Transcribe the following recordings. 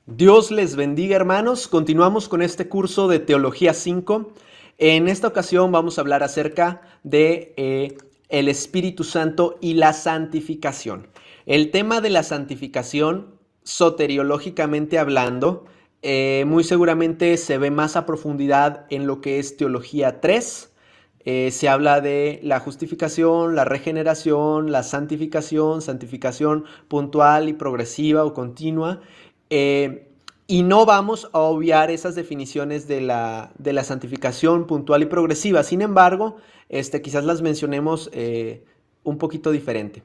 Dios les bendiga, hermanos. Continuamos con este curso de Teología 5. En esta ocasión vamos a hablar acerca de el Espíritu Santo y la santificación. El tema de la santificación, soteriológicamente hablando, muy seguramente se ve más a profundidad en lo que es Teología 3. Se habla de la justificación, la regeneración, la santificación, santificación puntual y progresiva o continua. Y no vamos a obviar esas definiciones de la santificación puntual y progresiva. Sin embargo, quizás las mencionemos un poquito diferente.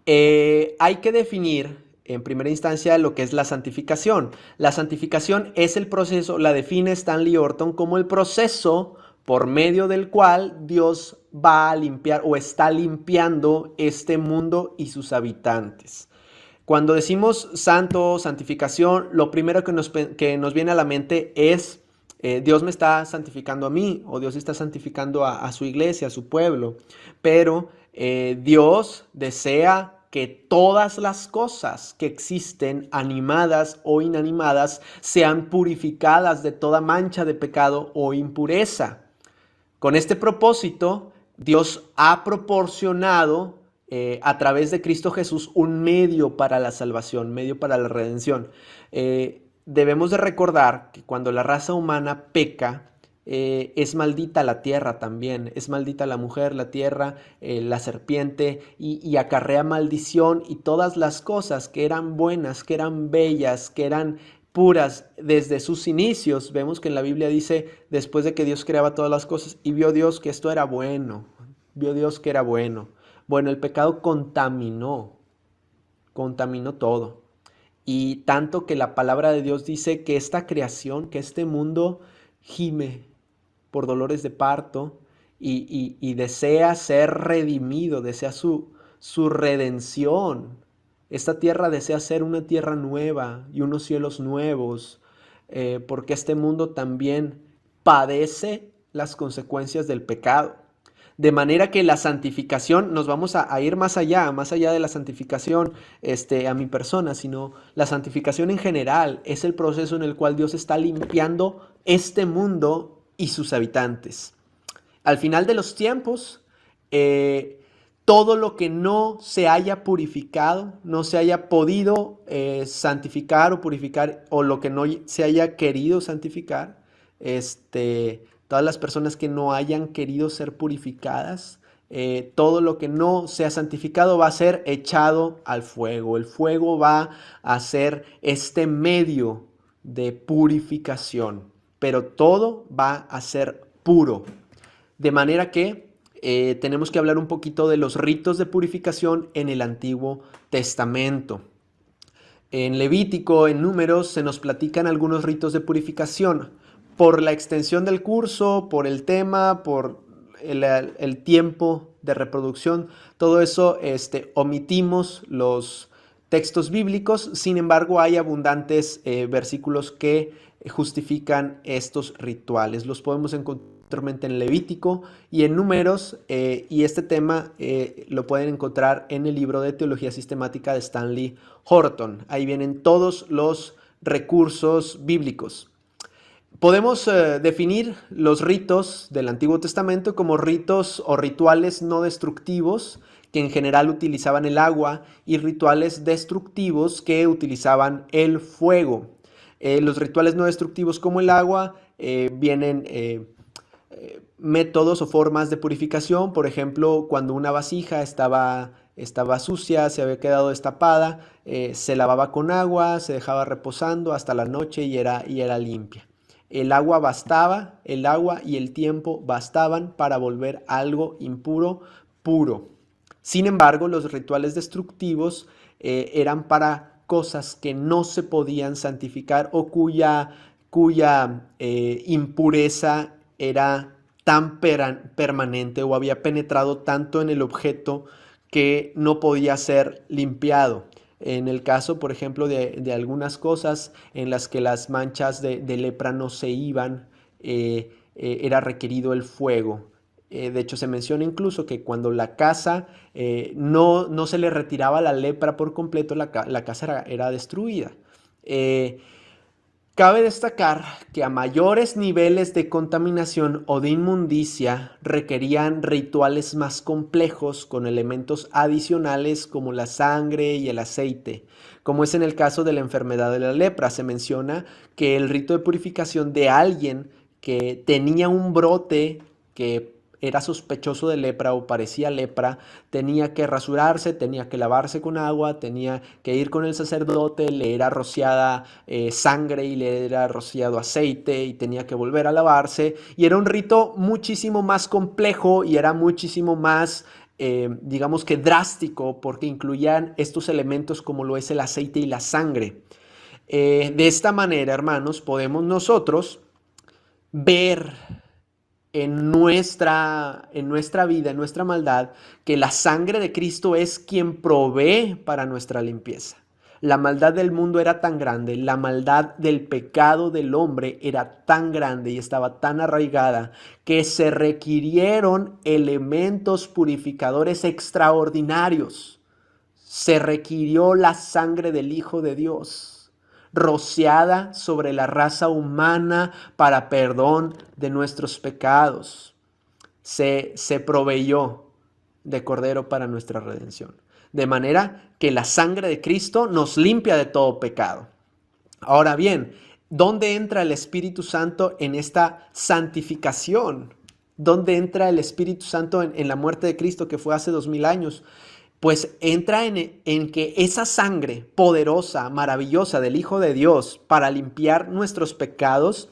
Hay que definir en primera instancia lo que es la santificación. La santificación es el proceso, la define Stanley Orton como el proceso por medio del cual Dios va a limpiar o está limpiando este mundo y sus habitantes. Cuando decimos santo, santificación, lo primero que nos viene a la mente es Dios me está santificando a mí o Dios está santificando a su iglesia, a su pueblo. Pero Dios desea que todas las cosas que existen, animadas o inanimadas, sean purificadas de toda mancha de pecado o impureza. Con este propósito, Dios ha proporcionado a través de Cristo Jesús un medio para la salvación, medio para la redención. Debemos de recordar que cuando la raza humana peca, es maldita la tierra también, es maldita la mujer, la tierra, la serpiente y acarrea maldición y todas las cosas que eran buenas, que eran bellas, que eran puras desde sus inicios. Vemos que en la Biblia dice, después de que Dios creaba todas las cosas, y vio Dios que esto era bueno, vio Dios que era bueno. Bueno, el pecado contaminó todo. Y tanto que la palabra de Dios dice que esta creación, que este mundo gime por dolores de parto y desea ser redimido, desea su redención. Esta tierra desea ser una tierra nueva y unos cielos nuevos, porque este mundo también padece las consecuencias del pecado. De manera que la santificación, nos vamos a ir más allá de la santificación a mi persona, sino la santificación en general es el proceso en el cual Dios está limpiando este mundo y sus habitantes. Al final de los tiempos, todo lo que no se haya purificado, no se haya podido santificar o purificar, o lo que no se haya querido santificar, todas las personas que no hayan querido ser purificadas, todo lo que no sea santificado va a ser echado al fuego. El fuego va a ser este medio de purificación, pero todo va a ser puro. De manera que tenemos que hablar un poquito de los ritos de purificación en el Antiguo Testamento. En Levítico, en Números, se nos platican algunos ritos de purificación. Por la extensión del curso, por el tema, por el tiempo de reproducción, todo eso omitimos los textos bíblicos. Sin embargo, hay abundantes versículos que justifican estos rituales. Los podemos encontrar en Levítico y en Números, y este tema lo pueden encontrar en el libro de Teología Sistemática de Stanley Horton. Ahí vienen todos los recursos bíblicos. Podemos definir los ritos del Antiguo Testamento como ritos o rituales no destructivos que en general utilizaban el agua y rituales destructivos que utilizaban el fuego. Los rituales no destructivos como el agua vienen métodos o formas de purificación. Por ejemplo, cuando una vasija estaba sucia, se había quedado destapada, se lavaba con agua, se dejaba reposando hasta la noche y era limpia. El agua bastaba, el agua y el tiempo bastaban para volver algo impuro puro. Sin embargo, los rituales destructivos eran para cosas que no se podían santificar o cuya impureza era tan permanente o había penetrado tanto en el objeto que no podía ser limpiado. En el caso, por ejemplo, de algunas cosas en las que las manchas de lepra no se iban, era requerido el fuego. De hecho, se menciona incluso que cuando la casa no se le retiraba la lepra por completo, la casa era destruida. Cabe destacar que a mayores niveles de contaminación o de inmundicia requerían rituales más complejos con elementos adicionales como la sangre y el aceite, como es en el caso de la enfermedad de la lepra. Se menciona que el rito de purificación de alguien que tenía un brote que era sospechoso de lepra o parecía lepra, tenía que rasurarse, tenía que lavarse con agua, tenía que ir con el sacerdote, le era rociada sangre y le era rociado aceite y tenía que volver a lavarse. Y era un rito muchísimo más complejo y era muchísimo más, digamos que drástico, porque incluían estos elementos como lo es el aceite y la sangre. De esta manera, hermanos, podemos nosotros ver en nuestra vida, en nuestra maldad, que la sangre de Cristo es quien provee para nuestra limpieza. La maldad del mundo era tan grande, la maldad del pecado del hombre era tan grande y estaba tan arraigada que se requirieron elementos purificadores extraordinarios. Se requirió la sangre del Hijo de Dios, rociada sobre la raza humana para perdón de nuestros pecados. Se proveyó de cordero para nuestra redención. De manera que la sangre de Cristo nos limpia de todo pecado. Ahora bien, ¿dónde entra el Espíritu Santo en esta santificación? ¿Dónde entra el Espíritu Santo en la muerte de Cristo que fue hace 2000 años? Pues entra en que esa sangre poderosa, maravillosa del Hijo de Dios para limpiar nuestros pecados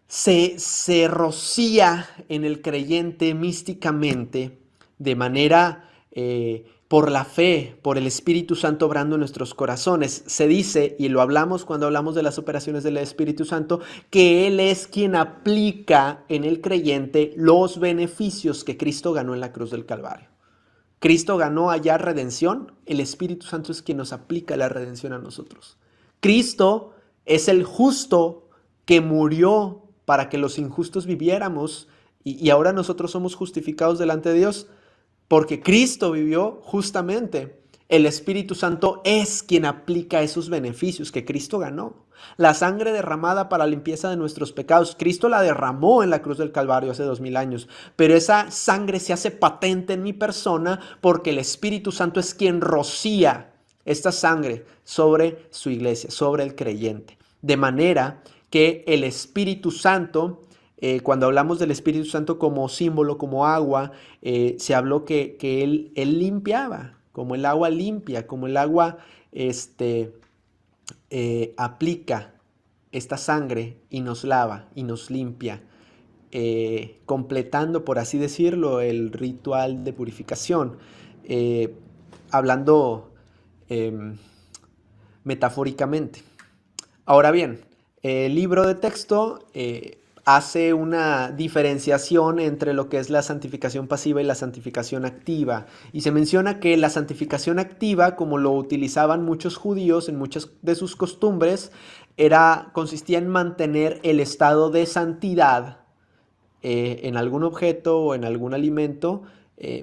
se rocía en el creyente místicamente de manera por la fe, por el Espíritu Santo obrando en nuestros corazones. Se dice, y lo hablamos cuando hablamos de las operaciones del Espíritu Santo, que Él es quien aplica en el creyente los beneficios que Cristo ganó en la cruz del Calvario. Cristo ganó allá redención, el Espíritu Santo es quien nos aplica la redención a nosotros. Cristo es el justo que murió para que los injustos viviéramos y ahora nosotros somos justificados delante de Dios porque Cristo vivió justamente. El Espíritu Santo es quien aplica esos beneficios que Cristo ganó. La sangre derramada para la limpieza de nuestros pecados, Cristo la derramó en la cruz del Calvario hace 2000 años, pero esa sangre se hace patente en mi persona porque el Espíritu Santo es quien rocía esta sangre sobre su iglesia, sobre el creyente. De manera que el Espíritu Santo, cuando hablamos del Espíritu Santo como símbolo, como agua, se habló que él limpiaba, como el agua limpia, como el agua aplica esta sangre y nos lava y nos limpia, completando, por así decirlo, el ritual de purificación. Hablando metafóricamente. Ahora bien, el libro de texto hace una diferenciación entre lo que es la santificación pasiva y la santificación activa. Y se menciona que la santificación activa, como lo utilizaban muchos judíos en muchas de sus costumbres, consistía en mantener el estado de santidad en algún objeto o en algún alimento,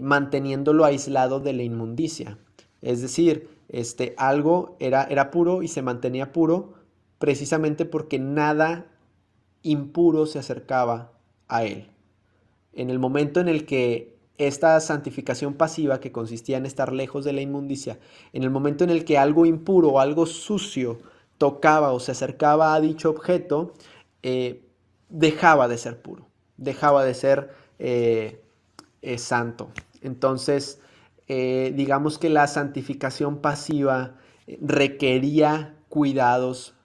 manteniéndolo aislado de la inmundicia. Es decir, algo era puro y se mantenía puro precisamente porque nada impuro se acercaba a él. En el momento en el que esta santificación pasiva, que consistía en estar lejos de la inmundicia, en el momento en el que algo impuro o algo sucio tocaba o se acercaba a dicho objeto, dejaba de ser puro, dejaba de ser santo. Entonces, digamos que la santificación pasiva requería cuidados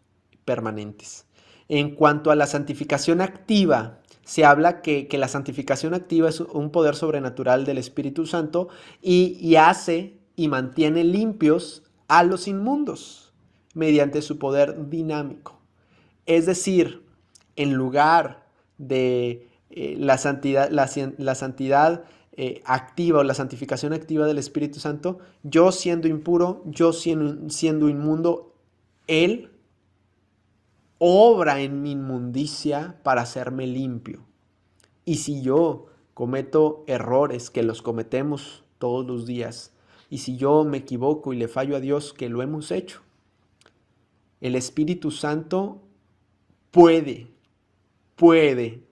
permanentes. En cuanto a la santificación activa, se habla que la santificación activa es un poder sobrenatural del Espíritu Santo y hace y mantiene limpios a los inmundos mediante su poder dinámico. Es decir, en lugar de la santidad activa o la santificación activa del Espíritu Santo, yo siendo impuro, yo siendo inmundo, Él obra en mi inmundicia para hacerme limpio. Y si yo cometo errores, que los cometemos todos los días, y si yo me equivoco y le fallo a Dios, que lo hemos hecho, el Espíritu Santo puede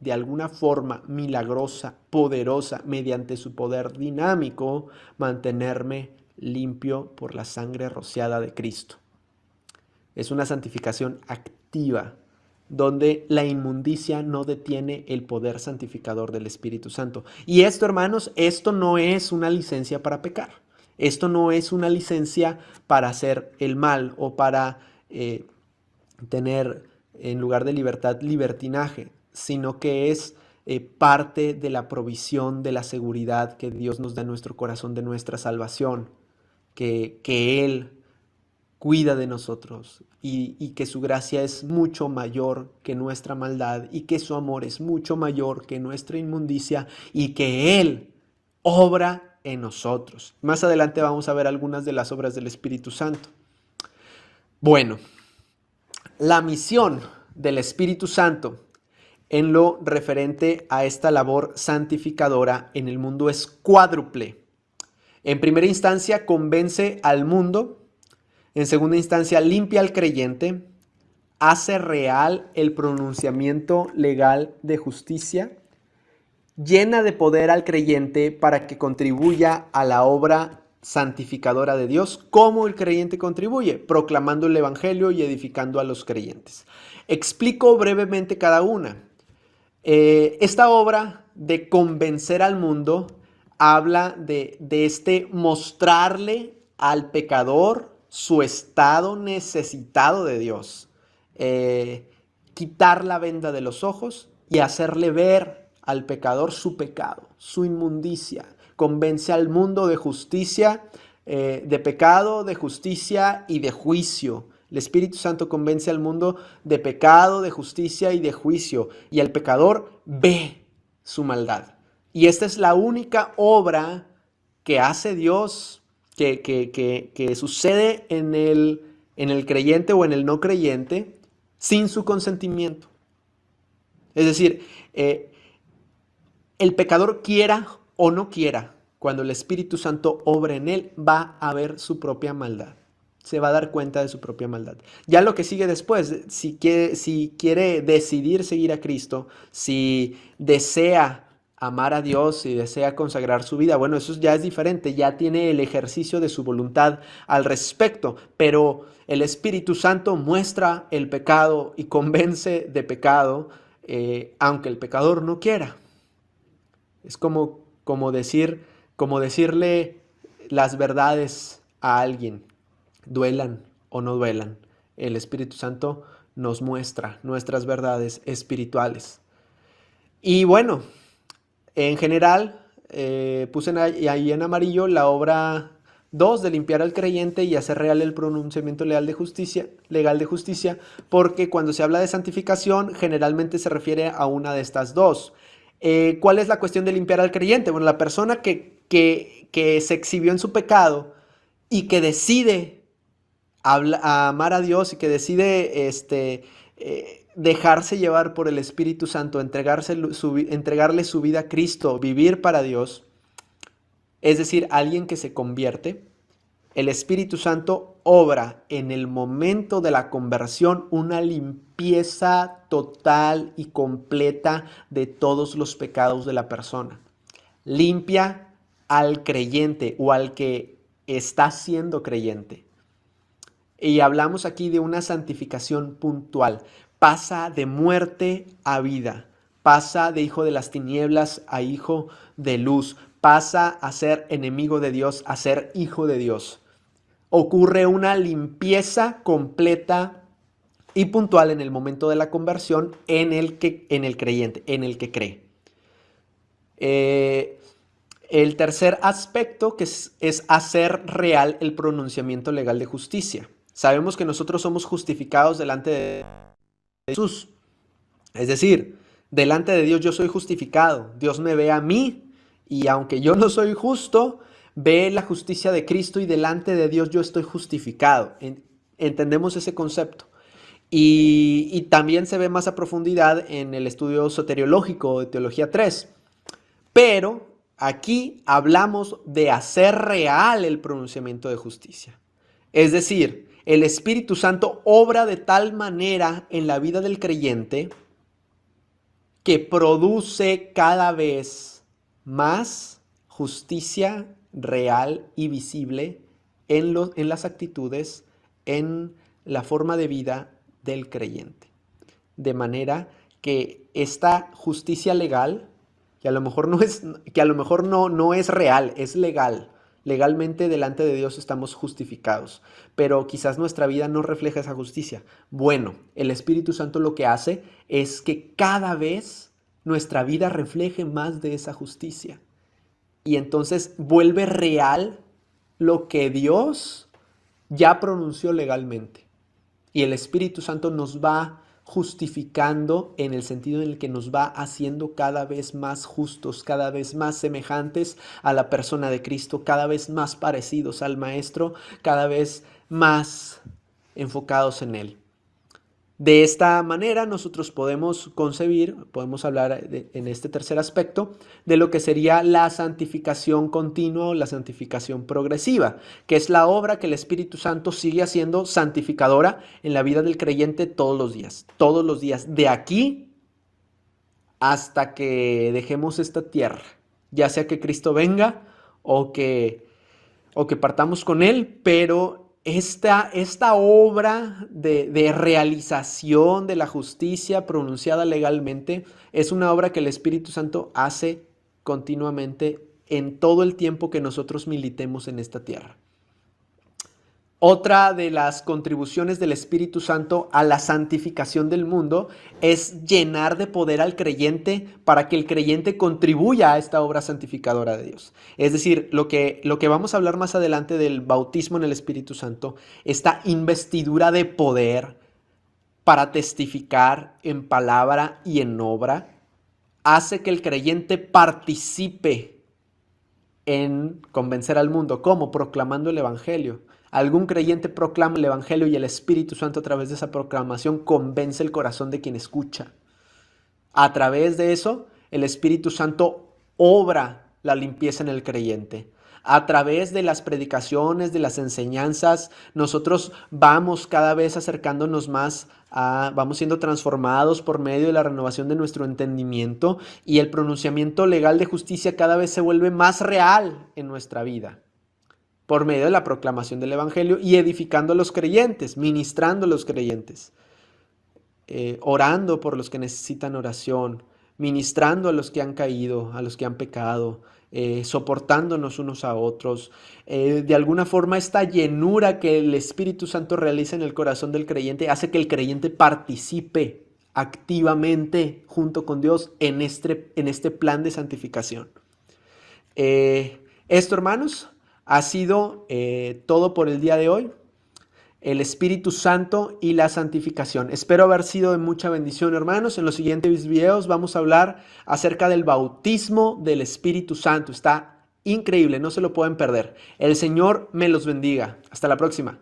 de alguna forma milagrosa, poderosa, mediante su poder dinámico, mantenerme limpio por la sangre rociada de Cristo. Es una santificación activa, donde la inmundicia no detiene el poder santificador del Espíritu Santo. Y esto, hermanos, esto no es una licencia para pecar. Esto no es una licencia para hacer el mal o para tener, en lugar de libertad, libertinaje, sino que es parte de la provisión, de la seguridad que Dios nos da en nuestro corazón, de nuestra salvación, que Él cuida de nosotros y que su gracia es mucho mayor que nuestra maldad y que su amor es mucho mayor que nuestra inmundicia y que Él obra en nosotros. Más adelante vamos a ver algunas de las obras del Espíritu Santo. Bueno, la misión del Espíritu Santo en lo referente a esta labor santificadora en el mundo es cuádruple. En primera instancia, convence al mundo. En segunda instancia, limpia al creyente. Hace real el pronunciamiento legal de justicia. Llena de poder al creyente para que contribuya a la obra santificadora de Dios. ¿Cómo el creyente contribuye? Proclamando el evangelio y edificando a los creyentes. Explico brevemente cada una. Esta obra de convencer al mundo habla de este mostrarle al pecador su estado necesitado de Dios, quitar la venda de los ojos y hacerle ver al pecador su pecado, su inmundicia. Convence al mundo de justicia, de pecado, de justicia y de juicio. El Espíritu Santo convence al mundo de pecado, de justicia y de juicio. Y el pecador ve su maldad. Y esta es la única obra que hace Dios, que sucede en el creyente o en el no creyente sin su consentimiento. Es decir, el pecador quiera o no quiera, cuando el Espíritu Santo obra en él, va a ver su propia maldad. Se va a dar cuenta de su propia maldad. Ya lo que sigue después, si quiere decidir seguir a Cristo, si desea amar a Dios, si desea consagrar su vida, bueno, eso ya es diferente, ya tiene el ejercicio de su voluntad al respecto, pero el Espíritu Santo muestra el pecado y convence de pecado, aunque el pecador no quiera. Es como decirle las verdades a alguien. Duelan o no duelan, el Espíritu Santo nos muestra nuestras verdades espirituales. Y bueno, en general, puse ahí en amarillo la obra 2 de limpiar al creyente y hacer real el pronunciamiento legal de justicia, porque cuando se habla de santificación, generalmente se refiere a una de estas dos. ¿Cuál es la cuestión de limpiar al creyente? Bueno, la persona que se exhibió en su pecado y que decide a amar a Dios y que decide dejarse llevar por el Espíritu Santo, entregarle su vida a Cristo, vivir para Dios, es decir, alguien que se convierte, el Espíritu Santo obra en el momento de la conversión una limpieza total y completa de todos los pecados de la persona. Limpia al creyente o al que está siendo creyente. Y hablamos aquí de una santificación puntual. Pasa de muerte a vida. Pasa de hijo de las tinieblas a hijo de luz. Pasa a ser enemigo de Dios a ser hijo de Dios. Ocurre una limpieza completa y puntual en el momento de la conversión en el creyente, en el que cree. El tercer aspecto que es hacer real el pronunciamiento legal de justicia. Sabemos que nosotros somos justificados delante de Jesús. Es decir, delante de Dios yo soy justificado. Dios me ve a mí y aunque yo no soy justo, ve la justicia de Cristo y delante de Dios yo estoy justificado. Entendemos ese concepto. Y también se ve más a profundidad en el estudio soteriológico de Teología 3. Pero aquí hablamos de hacer real el pronunciamiento de justicia. Es decir, el Espíritu Santo obra de tal manera en la vida del creyente que produce cada vez más justicia real y visible en las actitudes, en la forma de vida del creyente. De manera que esta justicia legal, que a lo mejor no es real, es legal. Legalmente delante de Dios estamos justificados, pero quizás nuestra vida no refleja esa justicia. Bueno, el Espíritu Santo lo que hace es que cada vez nuestra vida refleje más de esa justicia. Y entonces vuelve real lo que Dios ya pronunció legalmente. Y el Espíritu Santo nos va justificando en el sentido en el que nos va haciendo cada vez más justos, cada vez más semejantes a la persona de Cristo, cada vez más parecidos al Maestro, cada vez más enfocados en Él. De esta manera nosotros podemos concebir, podemos hablar en este tercer aspecto de lo que sería la santificación continua o la santificación progresiva, que es la obra que el Espíritu Santo sigue haciendo santificadora en la vida del creyente todos los días, de aquí hasta que dejemos esta tierra, ya sea que Cristo venga o que partamos con Él, pero esta obra de realización de la justicia pronunciada legalmente es una obra que el Espíritu Santo hace continuamente en todo el tiempo que nosotros militemos en esta tierra. Otra de las contribuciones del Espíritu Santo a la santificación del mundo es llenar de poder al creyente para que el creyente contribuya a esta obra santificadora de Dios. Es decir, lo que vamos a hablar más adelante del bautismo en el Espíritu Santo, esta investidura de poder para testificar en palabra y en obra, hace que el creyente participe en convencer al mundo. ¿Cómo? Proclamando el Evangelio. Algún creyente proclama el Evangelio y el Espíritu Santo a través de esa proclamación convence el corazón de quien escucha. A través de eso, el Espíritu Santo obra la limpieza en el creyente. A través de las predicaciones, de las enseñanzas, nosotros vamos cada vez acercándonos más vamos siendo transformados por medio de la renovación de nuestro entendimiento y el pronunciamiento legal de justicia cada vez se vuelve más real en nuestra vida por medio de la proclamación del Evangelio y edificando a los creyentes, ministrando a los creyentes, orando por los que necesitan oración, ministrando a los que han caído, a los que han pecado, soportándonos unos a otros. De alguna forma esta llenura que el Espíritu Santo realiza en el corazón del creyente hace que el creyente participe activamente junto con Dios en este plan de santificación. Esto, hermanos, ha sido todo por el día de hoy. El Espíritu Santo y la santificación. Espero haber sido de mucha bendición, hermanos. En los siguientes videos vamos a hablar acerca del bautismo del Espíritu Santo. Está increíble, no se lo pueden perder. El Señor me los bendiga. Hasta la próxima.